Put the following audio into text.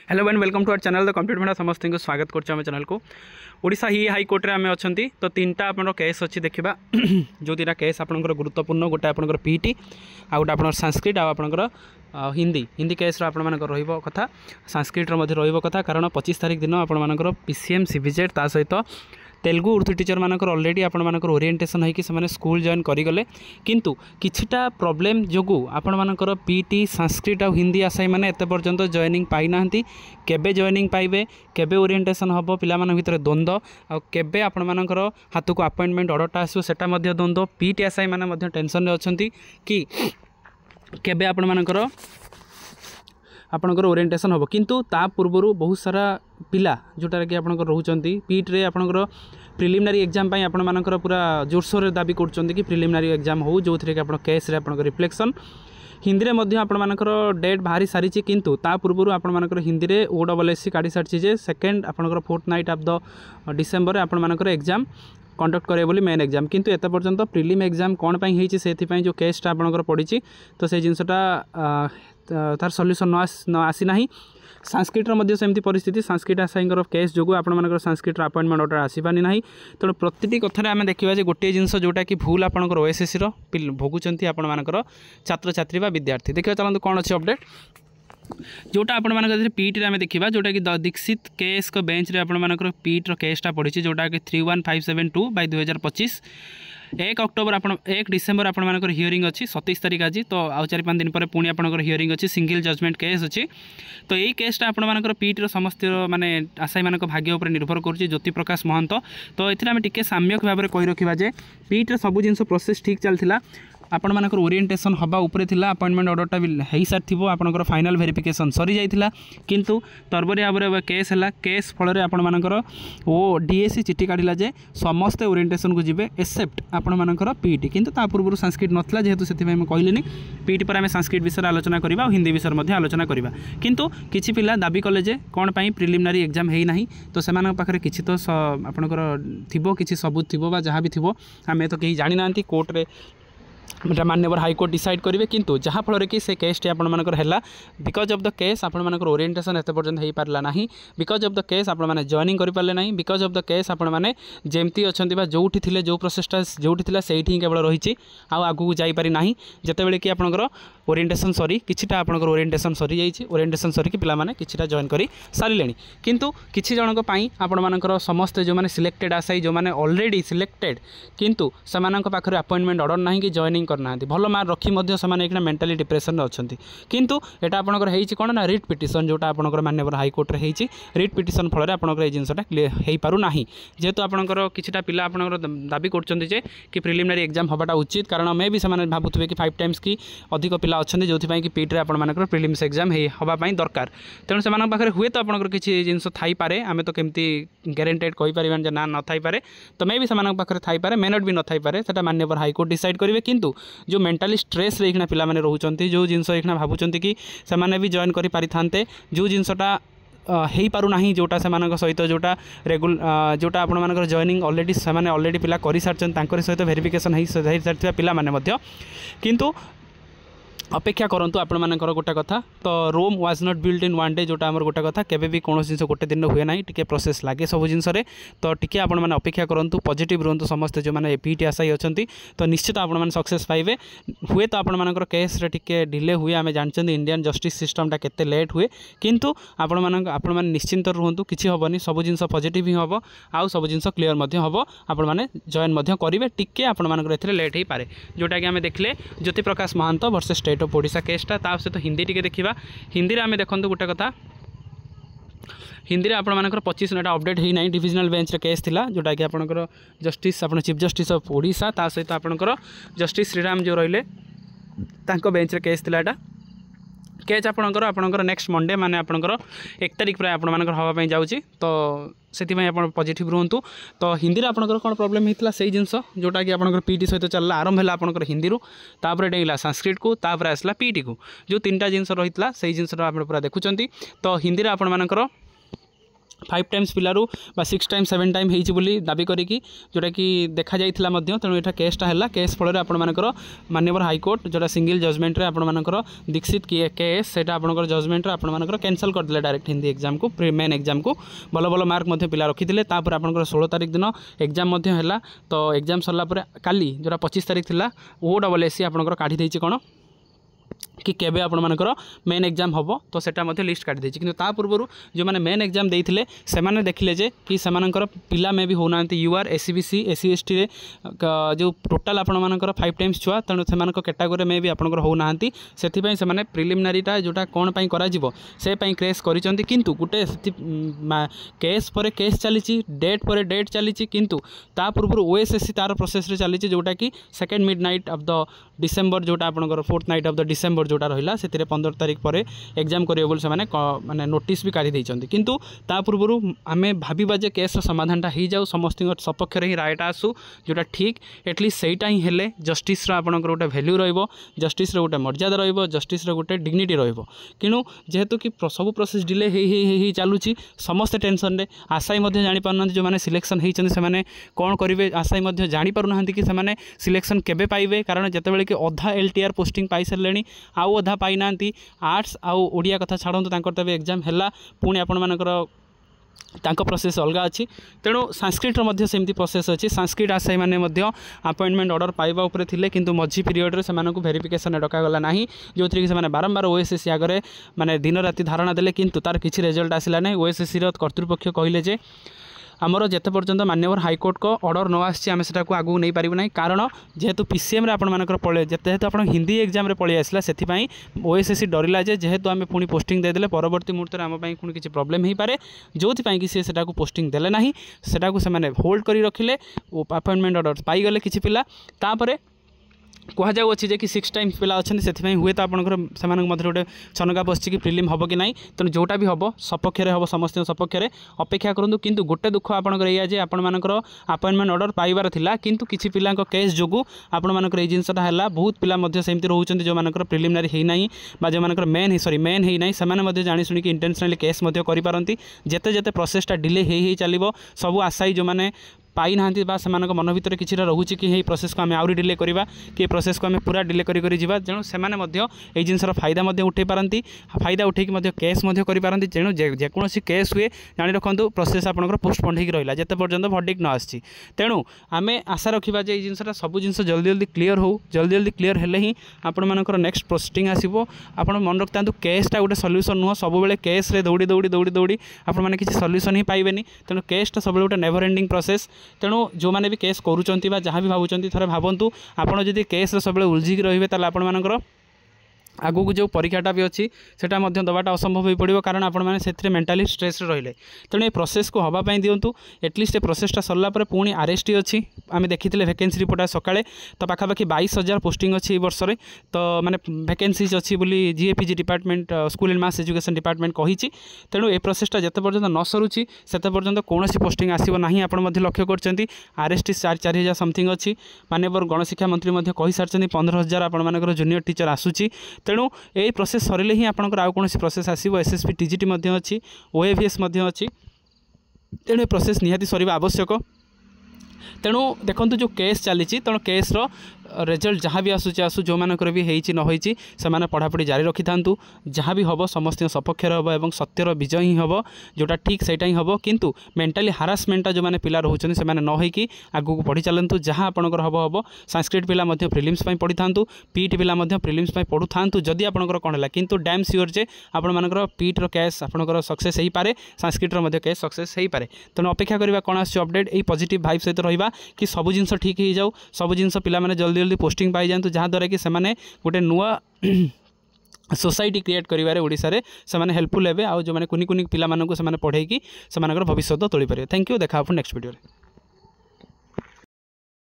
Hello and welcome to our channel the complete भाड़ा समस्त को स्वागत कर चैनल को ओडिशा ही हाईकोर्ट रे आम अच्छा तो तीनटा आप केस अच्छी देखा जो तीन केस आप गुरुत्वपूर्ण गोटे आप पीटी आ गोटे आप संस्कृत आपर हिंदी हिंदी केस कथा संस्कृत कथा कारण 25 तारिख दिन आपर पीसीएम सीविजेड ता सहित तेलुगु उर्दू टीचर मानकर ऑलरेडी आपण मानकर ओरिएंटेशन है कि से स्कूल जॉइन करिगले किंतु किछिटा प्रॉब्लम जोगु आपण मानकर पीटी संस्कृत और हिंदी आसाई माने एते पर्यंत जॉइनिंग पाई नाहंती केबे जॉइनिंग पाइबे केबे ओरिएंटेशन हबो पिला मान भितर द्वंद्व आ केबे आपण मानकर हाथ को अपॉइंटमेंट ऑर्डरटा आसो सेटा मध्ये द्वंद्व पीटी आसाई माने मध्ये टेंशन रे अछंती कि केबे आपण मानकर आपणकर ओरिएंटेशन हम किंतु ता पूर्वर बहुत सारा पिला जोटार कि आपणकर रोचंती पीट्रे आपणकर प्रिलिमिनारी एग्जाम पई आपण मानकर पूरा जोरसोर दाबी करचंती कि प्रिलिमिनारी एग्जाम हो जो थरे कि आपण केस रे आपणकर रिफ्लेक्शन हिंदी रे मध्य आपण मानकर डेट बाहरी सारी किंतु ता पूर्वर आपण मानकर हिंदी रे ओडब्ल्यूएससी काढी सारछि जे सेकंड आपणकर फोर्थ ऑफ द डिसेंबर रे आपण मानकर एग्जाम कंडक्ट करे बोली मेन एग्जाम किंतु एत पर्यंत प्रिलिम एग्जाम कौन पाई होईछि सेथि जो केसटा आपणकर पड़ी तो से जिनसटा तार सॉल्यूशन न आसी ना संस्कृत सेमती परिस्थिति संस्कृत आसाईर केस जो आपर संस्कृत अपॉइंटमेंट ऑर्डर आसपानी ना तेणु प्रति कथा आम देखा गोटे जिनस जोटा कि भूल आपंकर ओएसएससी भोगुंट आपर छात्र छात्री विद्यार्थी देखिए चलते कौन अच्छे अपडेट जोटा आपण मानक पीटी आम देखा जोटा कि दीक्षित केस को बेंच रे आपण मानक पीट केसटा पड़ी जोटा कि 31572/2025 1 अक्टोबर आप 1 डिसेम्बर आपण मानकर हियरिंग अच्छी 27 तारीख आज तो आउ 4-5 दिन पर पुणी आपंकर हियरिंग अच्छी सिंगल जजमेंट केस अच्छी तो यही केसटा आपण मानकर पीटी समस्त माने आसाई मानक भाग्य उपर निर्भर करुच्ची ज्योति प्रकाश महंत तो ये आम टिके साम्यक भाव में कही रखा जे पीटी सब जिन प्रोसेस ठीक चलता आपण मानकर ओरिएंटेशन हवा उपरे थिला अपॉइंटमेंट ऑर्डरटा भी हो सारी आपंकर फाइनल वेरिफिकेशन सरी जाइथिला किंतु तरबरी भाव केस है केस फल आपण मानकर ओ डीएससी चिट्ठी काढ़ला जे समस्त ओरिएंटेशन को जिबे एक्सेप्ट आपण मानकर पीटी किंतु ता पूर्व संस्कृत नथला जेहेतु सेति मैं कहलिनी पीटी पर आम संस्कृत विषय आलोचना करबा और हिंदी विषय मध्ये आलोचना करबा किंतु किछि पिला दाबी कले जे कोन पई प्रिलिमिनारी एग्जाम हेई नाही तो सेमान पाखरे किछि तो आपणकर थिबो किछि सबूत थिबो बा जहां भी थिबो आमे तो केही जानि नांती कोर्ट रे मान्यवर हाईकोर्ट डिसाइड करेंगे किंतु जहाँ फल कि से केसटी आपंकर है बिकज ऑफ द केस आपर ओरिएंटेशन एत पर्यंत हो पारा ना बिकज ऑफ द केस आपने जॉइनिंग करें ना बिकज ऑफ द केस आपने जमती अच्छा जो थे जो प्रोसेसटा जो से केवल रही आगू जापरि ना जिते कि आपंकर ओरिएंटेशन सरी किछिटा आपंकर ओरिएंटेशन सरी जाइए ओरिएंटेशन सरी पिलाने किछिटा जॉइन कर सारे किंतु किछि जनक पई आपण मानकर समस्त जो मैंने सिलेक्टेड आसाई जो मैंने ऑलरेडी सिलेक्टेड किंतु सेमानक पाखरे अपॉइंटमेंट ऑर्डर ना कि जॉइनिंग करना भल मार्क रखी मेंटली डिप्रेशन अच्छा किंतु एटा आपंकर होती कौन ना रिट पिटिशन जोटा आपंकर मान्यवर हाईकोर्ट रे होती रिट पिटिशन फल आपंकर ये जिनसा क्लीयर हो पारु ना जेहेतु आपंकर किछिटा पिला आपंकर दाबी करछन्ति जे कि प्रिलिमिनारी एग्जाम हवाटा उचित कारण मे भी से भावुवे कि 5 टाइम्स कि अधिक पिला अच्छा जो कि पीट रे आपंकर प्रिलिम्स एग्जाम होगापाई दरकार तेणु से पाखे हुए तो आपंकर किसी जिनस थी पारे आम तो केमती गारंटेड कहीपर ना न थी पारे तो मे भी से पाखे थी पारे मे नट भी न थी पारे से मान्यवर हाईकोर्ट डिसाइड करेंगे किंतु जो मेंटाली स्ट्रेस रे पिला माने रोचंती जो जिनस भावुंट कि से भी जॉइन करि पारि थांते जो जिनसटा हो पारु नाही जोटा से सहित जोटा जोटा आपण मानकर जॉइनिंग ऑलरेडी से ऑलरेडी पिला करि सारछन तांकर सहित वेरिफिकेशन हो सारथिबा पिला माने मध्य किंतु अपेक्षा करंतु आपण मानकर गोटे कथा तो Rome was not build in one day जोटा आमर गोटे कथा केबे भी कौन जिन गोटे दिन हुए ना टिके प्रोसेस लगे सब जिनसे तो टिके आपण माने अपेक्षा करंतु पॉजिटिव रहंतु समस्त जो मैंने पीटी आसाई अछंती तो निश्चित आपण माने सक्सेस पाइबे हुए तो आपण मानकर केस रे टिके डिले हुए आमे जानचंदी इंडियन जस्टिस सिस्टमटा केते लेट हुए किंतु आपण माने निश्चिंत रहंतु किछि होबनी सब जिनस पॉजिटिव ही होबो आ सब जिनस क्लियर मध्ये होबो आपण माने जॉइन मध्ये करिवे टिके आपण मानकर एथरे लेट ही पारे जोटा कि आमे देखले ज्योति प्रकाश महंत वर्सेस स्टेट ऑफ ओडिशा केसटा ता सहित हिंदी टिके देखा हिंदी रे आमे देखंतु गोटे कथा हिंदी आपण मानकर 25 मिनट अपडेट ही नहीं डिविजनल बेंच रे केस थिला जोटा कि आपनकर जस्टिस आपण चीफ जस्टिस ऑफ ओडिशा ता सहित आपनकर जस्टिस श्रीराम जो रहिले तांको बेंच रे केस थिला एटा केस आपणकर नेक्स्ट मंडे माने आपणकर 1 तारिख प्राय आपण मानकर हवा पई जाउची तो सेति में आपण पॉजिटिव रहंतु तो हिंदी रे आपणकर कोन प्रॉब्लम हितला सेही जिंस जोटा कि आपणकर पीटी सहित चलला आरंभ होला आपणकर हिंदी रो तापर डेला संस्कृत को तापर आसला पीटी को जो तीनटा जिंस रहितला सेही जिंस रो आपण पूरा देखुचंती तो हिंदी रे आपण मानकर 5 टाइम्स पिलारू 6 टाइम्स 7 टाइम होती बोली दाबी करी जोटा कि देखा जाइला तेणु यहाँ केसटा है केस फल आपर माननीय हाईकोर्ट जोटा सिंगल जजमेंट आपर दीक्षित केस से जजमेंट आपर कैंसल करदे डायरेक्ट हिंदी एग्जाम को मेन एग्जाम को भल भल मार्क पिला रखी आप 16 तारीख दिन एग्जाम है तो एग्जाम सरला काली जोटा 25 तारीख थी OSSC आपंकर काढ़ी कौन कि केबे आपण मानकर मेन एग्जाम हम तो सेटा मध्य लिस्ट काटी देछि किंतु ता पूर्व जो माने मेन एग्जाम देइथिले से माने देखिले जे कि सेमानकर पिला में भी होना यूआर एससीबीसी एससी एसटी रे जो टोटाल आपण मानकर 5 टाइम्स छुआ तेणु सेमानकर कैटेगरी में भी आपनकर होना सेथि पई से माने प्रिलिमिनारीटा जोटा कोन पई करा जिवो से पई क्रेस करिसंती किंतु गुटे केस पर केस चली डेट पर डेट चली किंतु ता पूर्व OSSC तार प्रोसेस रे चली जोटा कि second midnight of the December जोटा आपनकर fourth night of the December जोटा रहा से 15 तारीख पर एग्जाम करेंगे बोली से माने नोटिस भी काढ़ी देइछंती किंतु ता पूर्व आमे भाबिबा जे केस समाधानटा हो जाऊ समस्त सपक्ष ही रायटा आसू जोटा ठीक एटलिस्ट सेटा ही हेले जस्टिस आपनकर गोटे भैल्यू रहिबो जस्टिस गोटे मर्यादा रहिबो जस्टिस गोटे डिग्निटी रहिबो किनु जेहेतु कि सब प्रोसेस डिले ही चलुची समस्त टेंशन रे आशाई मध्य जानि पारनांती जो माने सिलेक्शन होइछन्ती से माने कोन करिवे आशाई मध्य जानि पारुनांती कि से माने सिलेक्शन केबे पाइबे कारण जेतेबेले कि अधा LTR पोस्टिंग पाई सरलेनी आउ अधा पाई नांती आर्ट्स आउ ओडिया कथा छाड़ନ୍ତୁ तांकर तबे एग्जाम हैला पुणी आपण मानकर तांको प्रोसेस अलग अच्छी तेणु संस्कृत मध्य सेमती प्रोसेस अच्छी संस्कृत आशायी मैंने अपॉइंटमेंट ऑर्डर पाइबा उपरे थिले किंतु मझी पीरियड रे सेमानकु वेरिफिकेशन डकागला नाही जो थी कि बारंबार OSSC आगे माने दिन राति धारणा देले किंतु तार किछि रिजल्ट आसिला नहीं OSSC रो कर्तृपक्ष कहले जे आमर जिते पर्यंत माननीय हाईकोर्ट को ऑर्डर न आसी आम से आगू नहीं पारू ना कारण जेहेतु PCM रे आपण मानकर पळे जेहेतु आप हिंदी एग्जाम रे पळी आसला से OSSC डरिला जेहेतु आम पुणी पोस्टिंग देदेले परवर्ती मुहूर्त में आम पुणी किसी प्रोब्लेम हो पारे जो कि से पोस्टिंग देले नाही सेटाकू से होल्ड करी रखिले अपॉइंटमेंट ऑर्डर पाईगले किसी पिला तापरे कहु अच्छी कि 6 टाइम्स पिला अच्छे से हुए तो आपंकर से गोटे छनका पशि कि प्रिलिम हम कि ना तेणु जोटा भी हम सपक्ष हम समस्त सपक्ष अपेक्षा करूँ किंतु गोटे दुख आपंकर या आपंकर अपॉइंटमेंट ऑर्डर पाइबार थिला किंतु किसी पिला केस जो आपंकर जिनसटा है बहुत पिला सेमती रोचते जो मानकर प्रिलिमिनारी होना जो मानकर मेन होना से जानी शुणी इंटेंशनली केस करें जिते जिते प्रोसेसटा डिले हो चलो सबू आशायी जो मैंने पाई ना से मन भर किसी रोचे कि ये प्रोसेस को आम आहरी डिले करवा कि प्रोसेस को आम पूरा डिले करी तेणु से जिनसर फायदा उठे पारती फायदा उठे केस करें तेणु जेकोसी केस हुए जाणी रखु प्रोसेस आपंकर पोस्टपोन हो रहा जिते पर्यंत भर्डिक्ट न आसी तेणु आम आशा रखा जे जिनसा सब जिन जल्दी जल्दी क्लीयर हो जल्दी क्लीयर हेले ही आपंकर नेक्स्ट पोस्टिंग आसो आप मन रखता केसटा गोटे सल्यूशन नुह सब केस रे दौड़ी दौड़ी दौड़ी दौड़ी आपने किसी सल्यूशन ही पाइबे तेणु केसटा सब गोटे नेवर एंडिंग प्रोसेस तेणु जो मैंने भी केस करुँच जहाँ भी भावुं थे भावतु आपड़ जदि केस सब उलझिकी रही है आपर आगू को जो परीक्षाटा भी अच्छी से दबाटा असंभव हो पड़ो कारण आपने मेंटाली स्ट्रेस रहिले तेणु ये प्रोसेस को हवापाई दिंतु एटलिस्ट ये प्रोसेसटा सरला पुणी RST अच्छी आम देखी वैकेंसी रिपोर्ट सकाळे तो पाखापाखि 22,000 पोस्टिंग अच्छी वर्ष में तो माने वैकेंसीज अच्छी बोली GAPG department school and mass education department कही तेणु ये प्रोसेसटा जिते पर्यंत न सरुची से पर्यंत कौन पोस्टिंग आसो ना आप लक्ष्य कर RST 4,000 समथिंग अच्छी माननीय गणशिक्षा मंत्री कही सारी 15,000 आपर जूनियर टीचर आसूची तेणु यही प्रोसेस सरिले ही आपंकर आउ कौन प्रोसेस आसो SSP TGT अच्छी OAVS अच्छी तेणु प्रोसेस निहाती सरिबा आवश्यक तेणु देखो जो केस चली तेणु केस रिजल्ट जहाँ भी आसू जो मानकर भी होती न होती से पढ़ापढ़ी जारी रखी था जहाँ भी हम समस्त सपक्ष हम और सत्यर विजय ही हम जोटा ठीक से ही हम किंतु मेंटाली हारासमेंटा जो मैंने पिला रोचे से न होगी आगू को पढ़ी चलतु जहाँ आपंकर हम हम संस्कृत पिला प्रिलिम्स पढ़ी था पीट पिला प्रिलिम्स पढ़ु था जदि आपंकर कौन है किंतु डैम सियोर जे आपर पीट्र केस आपंकर सक्सेस हो पारे संस्कृतर केस सक्सेस हो पारे तेणु अपेक्षा करवा कौन आस अपडेट यही पॉजिटिव भाइब सहित रहा कि सब जिन ठीक हो जाऊ सब जिन पिला जल्दी जल्दी पोस्टिंग पाई जातु जहाँद्वारा कि से गोटे नुआ सोसाइटी क्रिएट करिवारे ओडिसा रे से हेल्पफुल हेबे आ जो माने कुनी कुनी पिला मानकु से पढ़ेकी से भविष्य तोली पारे। थैंक यू देखा नेक्स्ट वीडियो।